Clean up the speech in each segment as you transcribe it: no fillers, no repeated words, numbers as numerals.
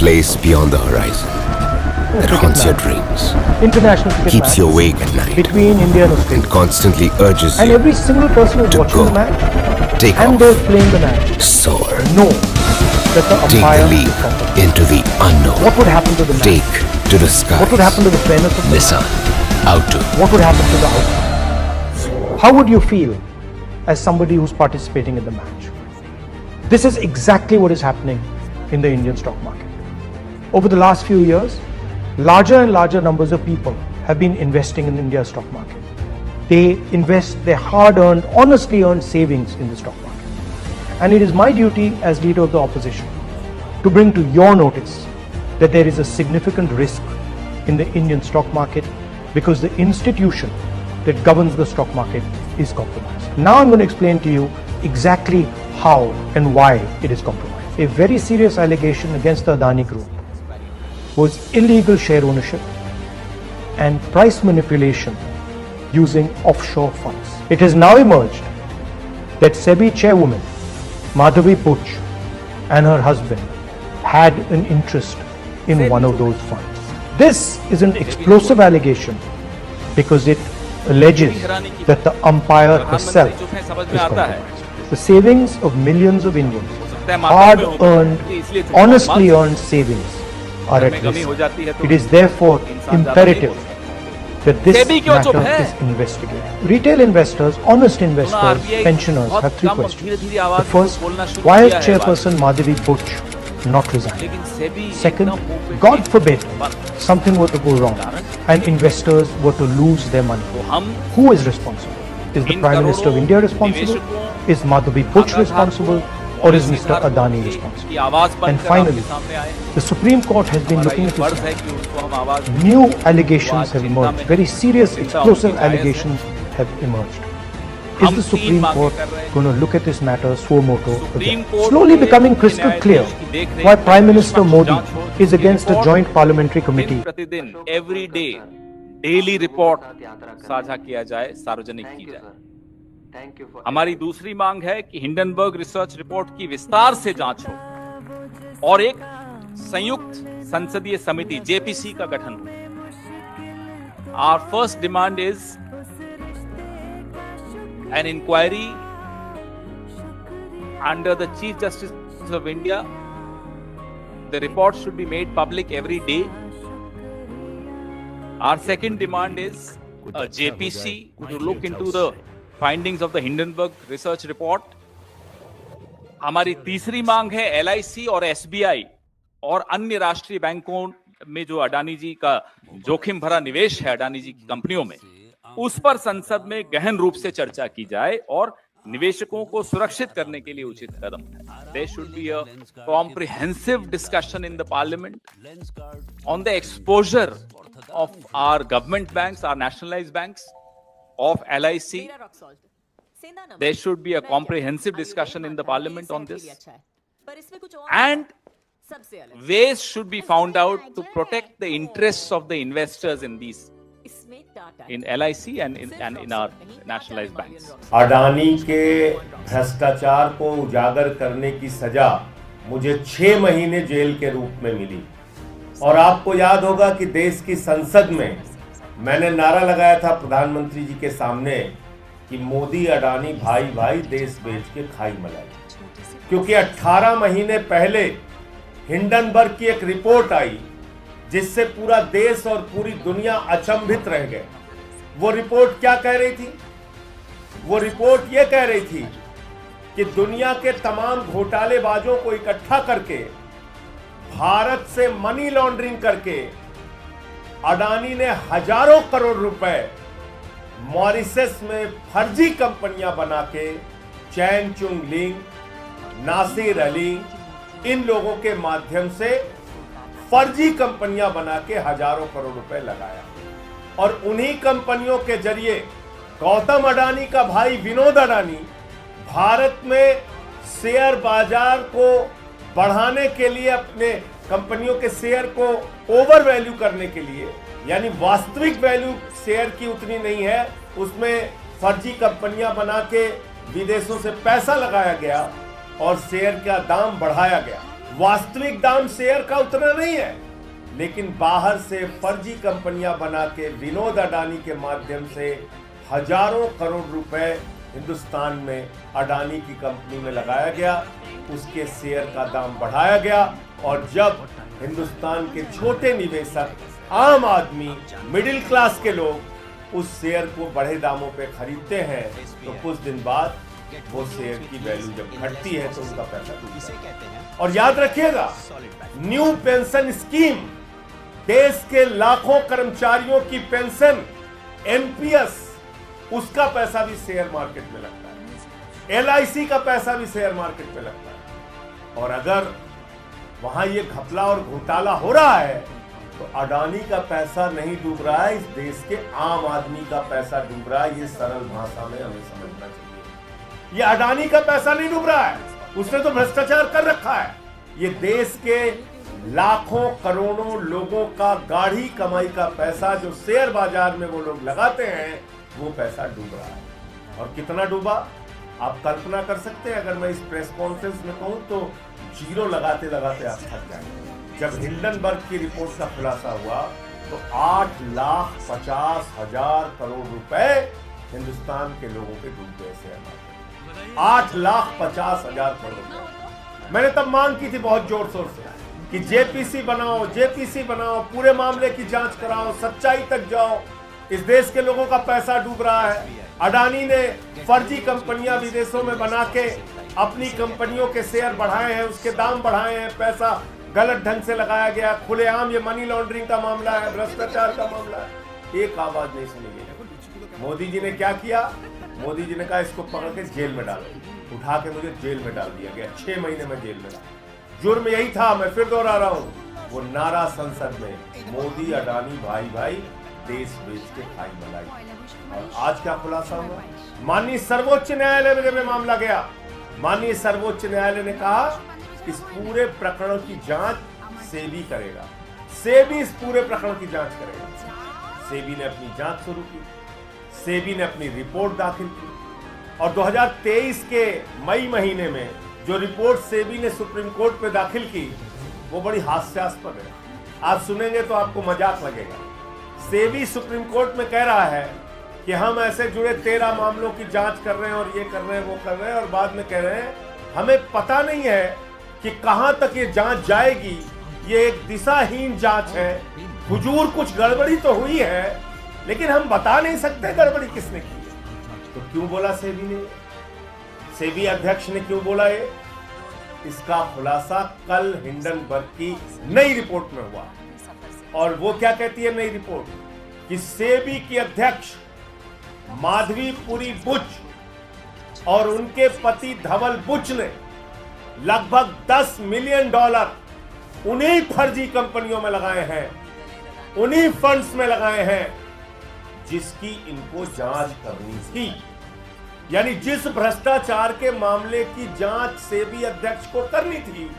place beyond the horizon that haunts your dreams, international cricket keeps match you awake at night, between India and Australia, and constantly urges and you every single person who's to watching go. the match Take and off. they're playing the match Soar. know that the Take umpire the is leap competent. into the unknown. What would happen to the match? Take to the skies. What would happen to the fairness of the Listen, match? out to What would happen to the outcome? How would you feel as somebody who's participating in the match? This is exactly what is happening in the Indian stock market. Over the last few years, larger and larger numbers of people have been investing in India's stock market. They invest their hard-earned, honestly earned savings in the stock market. And it is my duty as leader of the opposition to bring to your notice that there is a significant risk in the Indian stock market because the institution that governs the stock market is compromised. Now I'm going to explain to you exactly how and why it is compromised. A very serious allegation against the Adani Group was illegal share ownership and price manipulation using offshore funds. It has now emerged that SEBI chairwoman Madhavi Puch and her husband had an interest in one of those funds. This is an explosive allegation because it alleges that the umpire herself is compromised. The savings of millions of Indians, hard-earned, honestly earned savings, are at risk. It is therefore imperative that this matter is investigated. Retail investors, honest investors, pensioners have three questions. The first, why has Chairperson Madhavi Puch not resigned? Second, God forbid something were to go wrong and investors were to lose their money. Who is responsible? Is the Prime Minister of India responsible? Is Madhavi Puch responsible? Or is Mr. Adani responsible? And finally, the Supreme Court has been looking at this. New allegations have emerged. Very serious, explosive allegations have emerged. Is the Supreme Court going to look at this matter suo moto again? Slowly becoming crystal clear why Prime Minister Modi is against a joint parliamentary committee. प्रतिदिन every day daily report साझा किया जाए, सार्वजनिक की जाए। हमारी दूसरी मांग है कि हिंडनबर्ग रिसर्च रिपोर्ट की विस्तार से जांच हो और एक संयुक्त संसदीय समिति जेपीसी का गठन हो। Our first demand is an inquiry under the Chief Justice of India. The report should be made public every day. Our second demand is a JPC to look into the findings of the Hindenburg research report. हमारी तीसरी मांग है LIC और SBI और अन्य राष्ट्रीय बैंकों में जो अडानी जी का जोखिम भरा निवेश है अडानी जी की कंपनियों में, उस पर संसद में गहन रूप से चर्चा की जाए और निवेशकों को सुरक्षित करने के लिए उचित कदम उठाए। There should be a comprehensive discussion in the parliament on the exposure of our government banks, our nationalized banks, of LIC. There should be a comprehensive discussion in the parliament on this. And ways should be found out to protect the interests of the investors in these, in LIC and in our nationalized banks. Adani के भ्रष्टाचार को उजागर करने की सजा मुझे 6 महीने jail के रूप में मिली और आपको याद होगा कि देश की संसद में मैंने नारा लगाया था प्रधानमंत्री जी के सामने कि मोदी अडानी भाई भाई देश बेच के खाई मलाई, क्योंकि 18 महीने पहले हिंडनबर्ग की एक रिपोर्ट आई जिससे पूरा देश और पूरी दुनिया अचंभित रह गए। वो रिपोर्ट क्या कह रही थी? वो रिपोर्ट ये कह रही थी कि दुनिया के तमाम घोटालेबाजों को इकट्ठा करके भारत से मनी लॉन्ड्रिंग करके अडानी ने हजारों करोड़ रुपए मॉरिशस में फर्जी कंपनियां बना के चैन चुंग लिंग, नासिर अली, इन लोगों के माध्यम से फर्जी कंपनियां बना के हजारों करोड़ रुपए लगाया और उन्हीं कंपनियों के जरिए गौतम अडानी का भाई विनोद अडानी भारत में शेयर बाजार को बढ़ाने के लिए अपने कंपनियों के शेयर को ओवर वैल्यू करने के लिए, यानी वास्तविक वैल्यू शेयर की उतनी नहीं है, उसमें फर्जी कंपनियां बना के विदेशों से पैसा लगाया गया और शेयर का दाम बढ़ाया गया। वास्तविक दाम शेयर का उतना नहीं है, लेकिन बाहर से फर्जी कंपनियां बना के विनोद अडानी के माध्यम से हजारों करोड़ रुपए हिंदुस्तान में अडानी की कंपनी में लगाया गया, उसके शेयर का दाम बढ़ाया गया। और जब हिंदुस्तान के छोटे निवेशक, आम आदमी, मिडिल क्लास के लोग उस शेयर को बढ़े दामों पे खरीदते हैं, तो कुछ दिन बाद वो शेयर की वैल्यू जब घटती है तो उनका पैसा डूबता है। और याद रखिएगा, न्यू पेंशन स्कीम, देश के लाखों कर्मचारियों की पेंशन, एनपीएस, उसका पैसा भी शेयर मार्केट में लगता है, एलआईसी का पैसा भी शेयर मार्केट में लगता है। और अगर वहां ये घपला और घोटाला हो रहा है तो अडानी का पैसा नहीं डूब रहा है, इस देश के आम आदमी का पैसा डूब रहा है। ये सरल भाषा में हमें समझना चाहिए। ये अडानी का पैसा नहीं डूब रहा है, उसने तो भ्रष्टाचार कर रखा है। ये देश के लाखों करोड़ों लोगों का गाढ़ी कमाई का पैसा जो शेयर बाजार में वो लोग लगाते हैं, वो पैसा डूब रहा है। और कितना डूबा आप कल्पना कर सकते हैं? अगर मैं इस प्रेस कॉन्फ्रेंस में कहूं तो जीरो लगाते लगाते आप थक जाएंगे। जब हिंडनबर्ग की रिपोर्ट का खुलासा हुआ तो 8,50,000 करोड़ रुपए हिंदुस्तान के लोगों के डूब गए शेयर मार्केट। 8,50,000 करोड़ रुपए। मैंने तब मांग की थी बहुत जोर शोर से कि जेपीसी बनाओ, जेपीसी बनाओ, पूरे मामले की जांच कराओ, सच्चाई तक जाओ। इस देश के लोगों का पैसा डूब रहा है। अडानी ने फर्जी कंपनियां विदेशों में बना के अपनी कंपनियों के शेयर बढ़ाए हैं, उसके दाम बढ़ाए हैं, पैसा गलत ढंग से लगाया गया, खुलेआम ये मनी लॉन्ड्रिंग का मामला है, भ्रष्टाचार का मामला है। एक आवाज नहीं सुनी गई। मोदी जी ने क्या किया? मोदी जी ने कहा इसको पकड़ के जेल में डालो। उठा के मुझे जेल में डाल दिया गया, 6 महीने में जेल में डाल। जुर्म यही था, मैं फिर दोहरा रहा हूं, वो नारा संसद में, मोदी अडानी भाई भाई, देश बेच के खाई मलाई। और आज क्या खुलासा हुआ? माननीय सर्वोच्च न्यायालय में मामला गया। माननीय सर्वोच्च न्यायालय ने कहा इस पूरे प्रकरण की जांच सेबी करेगा, सेबी इस पूरे प्रकरण की जांच करेगा। सेबी ने अपनी जांच शुरू की, सेबी ने अपनी रिपोर्ट दाखिल की और 2023 के मई महीने में जो रिपोर्ट सेबी ने सुप्रीम कोर्ट में दाखिल की वो बड़ी हास्यास्पद है। आप सुनेंगे तो आपको मजाक लगेगा। सेबी सुप्रीम कोर्ट में कह रहा है कि हम ऐसे जुड़े 13 मामलों की जांच कर रहे हैं और ये कर रहे हैं, वो कर रहे हैं, और बाद में कह रहे हैं हमें पता नहीं है कि कहां तक ये जांच जाएगी, ये एक दिशाहीन जांच है, हुजूर कुछ गड़बड़ी तो हुई है लेकिन हम बता नहीं सकते गड़बड़ी किसने की है। तो क्यों बोला सेबी ने? सेबी अध्यक्ष ने क्यों बोला ये? इसका खुलासा कल हिंडनबर्ग की नई रिपोर्ट में हुआ। और वो क्या कहती है नई रिपोर्ट? कि सेबी की अध्यक्ष माधवीपुरी बुच और उनके पति धवल बुच ने लगभग $10 मिलियन उन्हीं फर्जी कंपनियों में लगाए हैं, उन्हीं फंड्स में लगाए हैं जिसकी इनको जांच करनी थी। यानी जिस भ्रष्टाचार के मामले की जांच सेबी अध्यक्ष को करनी थी,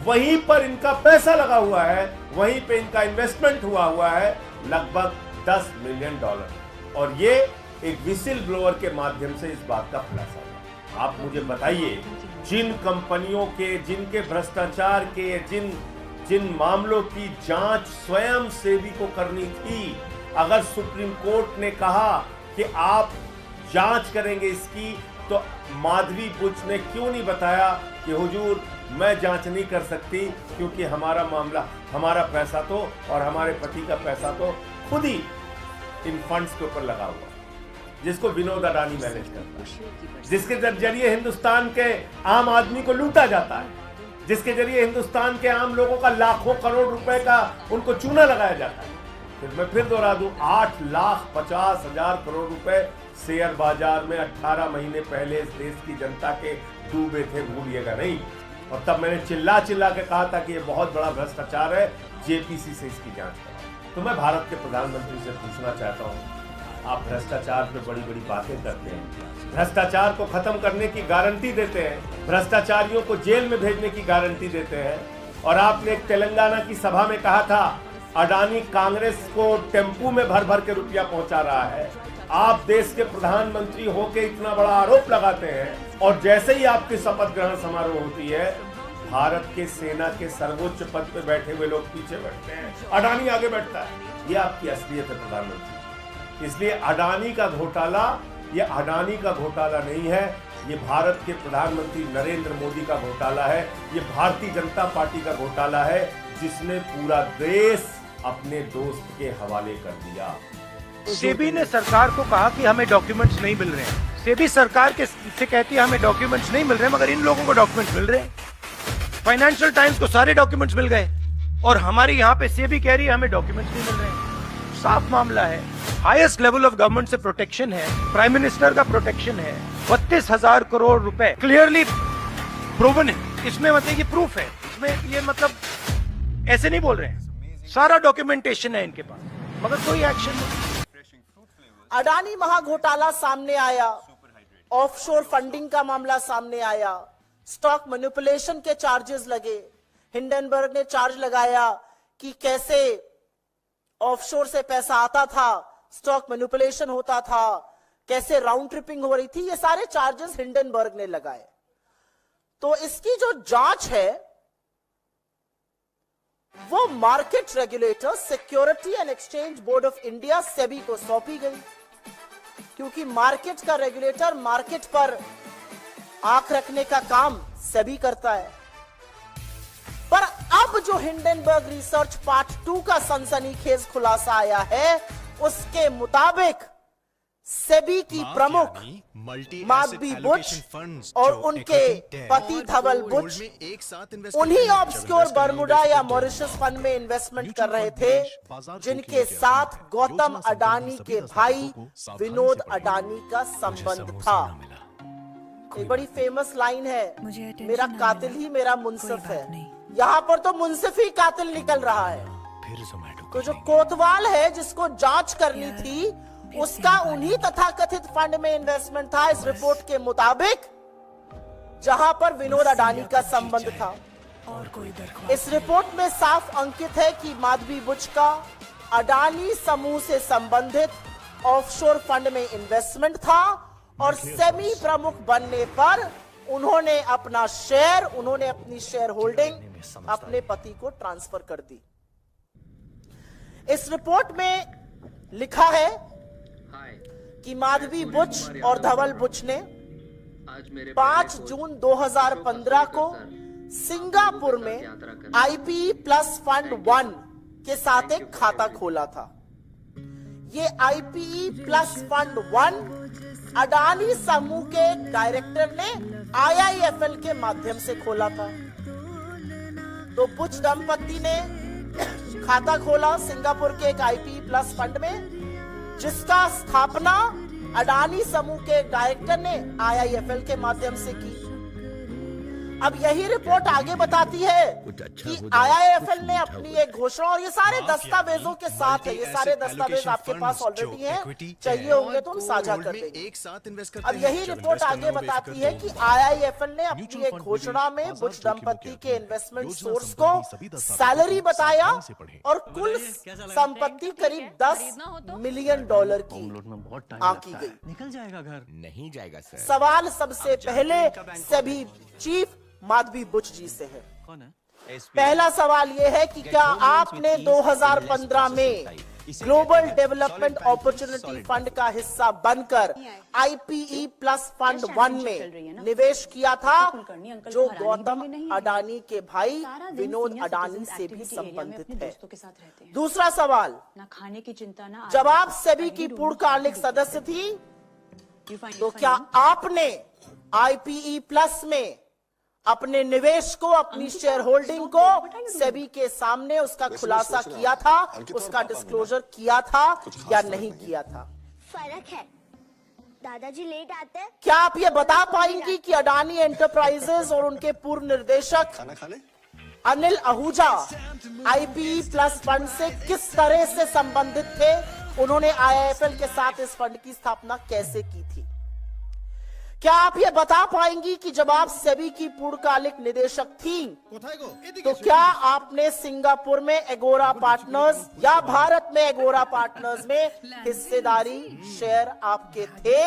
वहीं पर इनका पैसा लगा हुआ है, वहीं पे इनका इन्वेस्टमेंट हुआ है लगभग $10 मिलियन। और ये एक विसिल ब्लोअर के माध्यम से इस बात का खुलासा हुआ। आप मुझे बताइए, जिन कंपनियों के, जिनके भ्रष्टाचार के, जिन मामलों की जांच स्वयं सेबी को करनी थी, अगर सुप्रीम कोर्ट ने कहा कि आप जांच करेंगे इसकी, तो माधवी बुच ने क्यों नहीं बताया कि हुजूर मैं जांच नहीं कर सकती क्योंकि हमारा मामला, हमारा पैसा तो और हमारे पति का पैसा तो खुद ही इन फंड्स के ऊपर लगा हुआ, जिसको विनोद अडानी मैनेज करता है, जिसके जरिए हिंदुस्तान के आम आदमी को लूटा जाता है, जिसके जरिए हिंदुस्तान के आम लोगों का लाखों करोड़ रुपए का उनको चूना लगाया जाता है। मैं फिर दोहरा दूं, 8,50,000 करोड़ रुपए शेयर बाजार में 18 महीने पहले इस देश की जनता के डूबे थे, भूलिएगा नहीं। और तब मैंने चिल्ला के कहा था कि ये बहुत बड़ा भ्रष्टाचार है, जेपीसी से इसकी जांच कराओ। तो मैं भारत के प्रधानमंत्री से पूछना चाहता हूं, आप भ्रष्टाचार पे बड़ी बड़ी बातें करते हैं, भ्रष्टाचार को खत्म करने की गारंटी देते हैं, भ्रष्टाचारियों को जेल में भेजने की गारंटी देते हैं, और आपने एक तेलंगाना की सभा में कहा था अडानी कांग्रेस को टेम्पू में भर भर के रुपया पहुंचा रहा है। आप देश के प्रधानमंत्री होकर इतना बड़ा आरोप लगाते हैं और जैसे ही आपकी शपथ ग्रहण समारोह होती है भारत के सेना के सर्वोच्च पद पे बैठे हुए लोग पीछे बैठते हैं, अडानी आगे बैठता है। ये आपकी असलियत है प्रधानमंत्री। इसलिए अडानी का घोटाला ये अडानी का घोटाला नहीं है, ये भारत के प्रधानमंत्री नरेंद्र मोदी का घोटाला है, ये भारतीय जनता पार्टी का घोटाला है, जिसने पूरा देश अपने दोस्त के हवाले कर दिया। सेबी ने सरकार को कहा कि हमें डॉक्यूमेंट्स नहीं मिल रहे हैं। सेबी सरकार के से कहती है हमें डॉक्यूमेंट्स नहीं मिल रहे हैं, मगर इन लोगों को डॉक्यूमेंट्स मिल रहे हैं। फाइनेंशियल टाइम्स को सारे डॉक्यूमेंट्स मिल गए और हमारे यहाँ पे सेबी कह रही है हमें डॉक्यूमेंट्स नहीं मिल रहे हैं। साफ मामला है, हाईएस्ट लेवल ऑफ गवर्नमेंट से प्रोटेक्शन है, प्राइम मिनिस्टर का प्रोटेक्शन है, 32,000 करोड़ रुपए क्लियरली प्रूवन है। इसमें मतलब ये प्रूफ है, इसमें ये मतलब ऐसे नहीं बोल रहे हैं, सारा डॉक्यूमेंटेशन है इनके पास, मगर कोई एक्शन नहीं। अडानी महाघोटाला सामने आया, ऑफशोर फंडिंग का मामला सामने आया, स्टॉक मैनिपुलेशन के चार्जेस लगे। हिंडनबर्ग ने चार्ज लगाया कि कैसे ऑफशोर से पैसा आता था, स्टॉक मैनिपुलेशन होता था, कैसे राउंड ट्रिपिंग हो रही थी, ये सारे चार्जेस हिंडनबर्ग ने लगाए। तो इसकी जो जांच है वो market regulator security and exchange board of India SEBI को सौंपी गई, क्योंकि मार्केट का रेगुलेटर मार्केट पर आंख रखने का काम सेबी करता है। पर अब जो हिंडनबर्ग रिसर्च पार्ट 2 का सनसनीखेज खुलासा आया है, उसके मुताबिक सेबी की प्रमुख माधवी बुच और उनके पति धवल बुच उन्हीं ऑब्सक्योर बर्मुडा या मॉरिशस फंड में इन्वेस्टमेंट कर रहे थे, जिनके साथ गौतम अडानी के भाई विनोद अडानी का संबंध था। एक बड़ी फेमस लाइन है, मेरा कातिल ही मेरा मुंसिफ है। यहाँ पर तो मुंसिफ ही कातिल निकल रहा है। तो जो कोतवाल है जिसको जांच करनी थी, उसका उन्हीं तथाकथित फंड में इन्वेस्टमेंट था इस रिपोर्ट के मुताबिक, जहां पर विनोद अडानी का संबंध था। इस रिपोर्ट में साफ अंकित है कि माधवी बुच का अडानी समूह से संबंधित ऑफशोर फंड में इन्वेस्टमेंट था और सेबी प्रमुख बनने पर उन्होंने अपनी शेयर होल्डिंग अपने पति को ट्रांसफर कर दी। इस रिपोर्ट में लिखा है कि माधवी बुच और धवल बुच ने 5 जून 2015 को सिंगापुर में आईपीई प्लस फंड 1 के साथ एक खाता खोला था। ये आईपीई प्लस फंड 1 अडानी समूह के डायरेक्टर ने आईआईएफएल के माध्यम से खोला था। तो बुच दंपति ने खाता खोला सिंगापुर के एक आईपीई प्लस फंड में, जिसका स्थापना अडानी समूह के डायरेक्टर ने आईआईएफएल के माध्यम से की। अब यही रिपोर्ट आगे बताती है कि आईआईएफएल ने अपनी एक घोषणा, और ये सारे दस्तावेजों के साथ है, ये सारे दस्तावेज आपके पास ऑलरेडी हैं, चाहिए होंगे तो हम साझा कर देंगे। अब यही रिपोर्ट आगे बताती है कि आईआईएफएल ने अपनी एक घोषणा में बुच दंपति के इन्वेस्टमेंट सोर्स को सैलरी बताया और कुल संपत्ति करीब $10 मिलियन की आंकी गई। निकल जाएगा घर नहीं जाएगा सर। सवाल सबसे पहले सभी चीफ माधवी बुच जी से है। कौन है? पहला सवाल यह है कि क्या आपने 2015 में ग्लोबल डेवलपमेंट अपॉर्चुनिटी फंड का हिस्सा बनकर आईपीई प्लस फंड 1 में निवेश किया था, जो गौतम अडानी के भाई विनोद अडानी से भी संबंधित है? दूसरा सवाल, जब आप सेबी की पूर्णकालिक सदस्य थी, तो क्या आपने आईपीई प्लस में अपने निवेश को, अपनी शेयर होल्डिंग को सेबी के सामने उसका खुलासा किया था, उसका डिस्क्लोजर किया था या नहीं किया था? फर्क है, दादाजी लेट आते हैं। क्या आप ये बता पाएंगी कि अडानी एंटरप्राइजेस और उनके पूर्व निर्देशक Anil Ahuja IPE plus fund से किस तरह से संबंधित थे? उन्होंने आईआईएफएल के साथ इस फंड की स्थापना कैसे की थी? क्या आप ये बता पाएंगी कि जब आप सेबी की पूर्णकालिक निदेशक थी, तो क्या आपने सिंगापुर में एगोरा पार्टनर्स या भारत में एगोरा पार्टनर्स में हिस्सेदारी शेयर आपके थे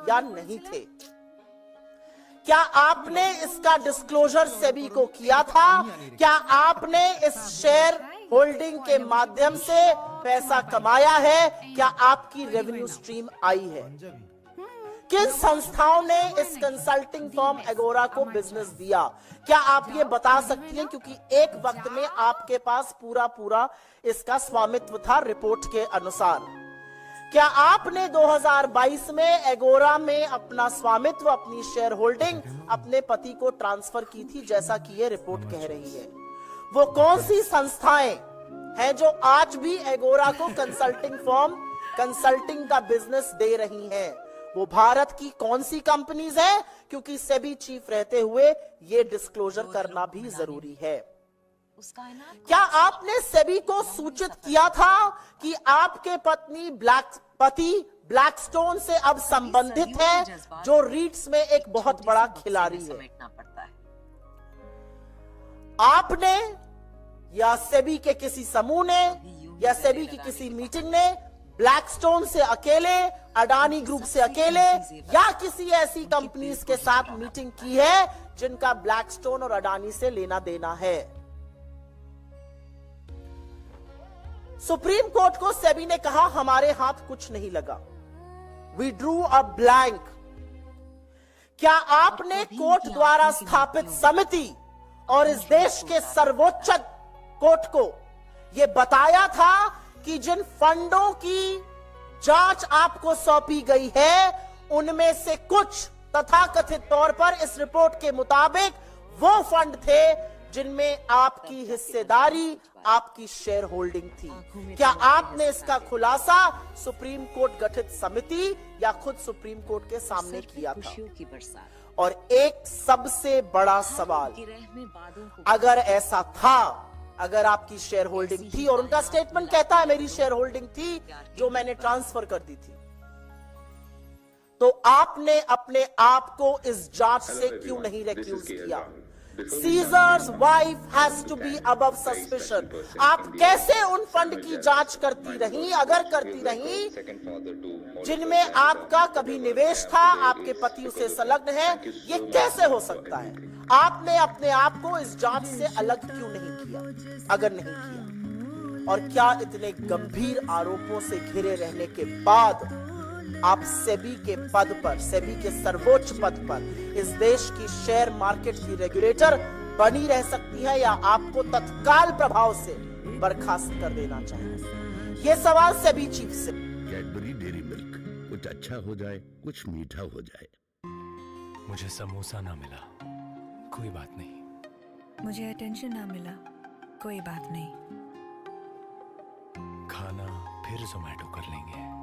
या नहीं थे? क्या आपने इसका डिस्क्लोजर सेबी को किया था? क्या आपने इस शेयर होल्डिंग के माध्यम से पैसा कमाया है? क्या आपकी रेवेन्यू स्ट्रीम आई है? किन संस्थाओं ने इस कंसल्टिंग फर्म एगोरा को बिजनेस दिया? क्या आप ये बता सकती हैं? क्योंकि एक वक्त में आपके पास पूरा इसका स्वामित्व था रिपोर्ट के अनुसार। क्या आपने 2022 में एगोरा में अपना स्वामित्व, अपनी शेयर होल्डिंग अपने पति को ट्रांसफर की थी, जैसा कि ये रिपोर्ट कह रही है? वो कौन सी संस्थाएं हैं जो आज भी एगोरा को कंसल्टिंग फर्म, कंसल्टिंग का बिजनेस दे रही हैं? वो भारत की कौन सी कंपनीज हैं? क्योंकि सेबी चीफ रहते हुए ये डिस्क्लोजर करना भी जरूरी है। क्या आपने सेबी को सूचित किया था कि आपके पति ब्लैकस्टोन से अब संबंधित है, जो रीट्स में एक बहुत बड़ा खिलाड़ी है? आपने या सेबी के किसी समूह ने या सेबी की किसी मीटिंग ने ब्लैकस्टोन से अकेले, अडानी ग्रुप से अकेले या किसी ऐसी कंपनीज के साथ मीटिंग की है जिनका ब्लैकस्टोन और अडानी से लेना देना है? सुप्रीम कोर्ट को सेबी ने कहा हमारे हाथ कुछ नहीं लगा, वी ड्रू अ ब्लैंक। क्या आपने कोर्ट द्वारा स्थापित समिति और इस देश के सर्वोच्च कोर्ट को यह बताया था कि जिन फंडों की जांच आपको सौंपी गई है उनमें से कुछ तथाकथित तौर पर इस रिपोर्ट के मुताबिक वो फंड थे जिनमें आपकी हिस्सेदारी, आपकी शेयर होल्डिंग थी? क्या आपने इसका खुलासा सुप्रीम कोर्ट गठित समिति या खुद सुप्रीम कोर्ट के सामने किया था? और एक सबसे बड़ा सवाल, अगर ऐसा था, अगर आपकी शेयर होल्डिंग थी, और उनका स्टेटमेंट कहता है मेरी शेयर होल्डिंग थी जो मैंने ट्रांसफर कर दी थी, तो आपने अपने आप को इस जांच से क्यों नहीं रेक्यूज किया? Caesar's wife has to be above suspicion. आप कैसे उन फंड की जांच करती रही, अगर करती रही, जिनमें आपका कभी निवेश था, आपके पति उसे संलग्न है? ये कैसे हो सकता है? आपने अपने आप को इस जांच से अलग क्यों नहीं किया, अगर नहीं किया? और क्या इतने गंभीर आरोपों से घिरे रहने के बाद आप सेबी के पद पर, सेबी के सर्वोच्च पद पर इस देश की शेयर मार्केट की रेगुलेटर बनी रह सकती है, या आपको तत्काल प्रभाव से बर्खास्त कर देना चाहिए? यह सवाल सेबी चीफ से। कैडबरी डेयरी मिल्क, कुछ अच्छा हो जाए, कुछ मीठा हो जाए। मुझे समोसा ना मिला, कोई बात नहीं। मुझे अटेंशन ना मिला, कोई बात नहीं। खाना फिर जोमेटो कर लेंगे।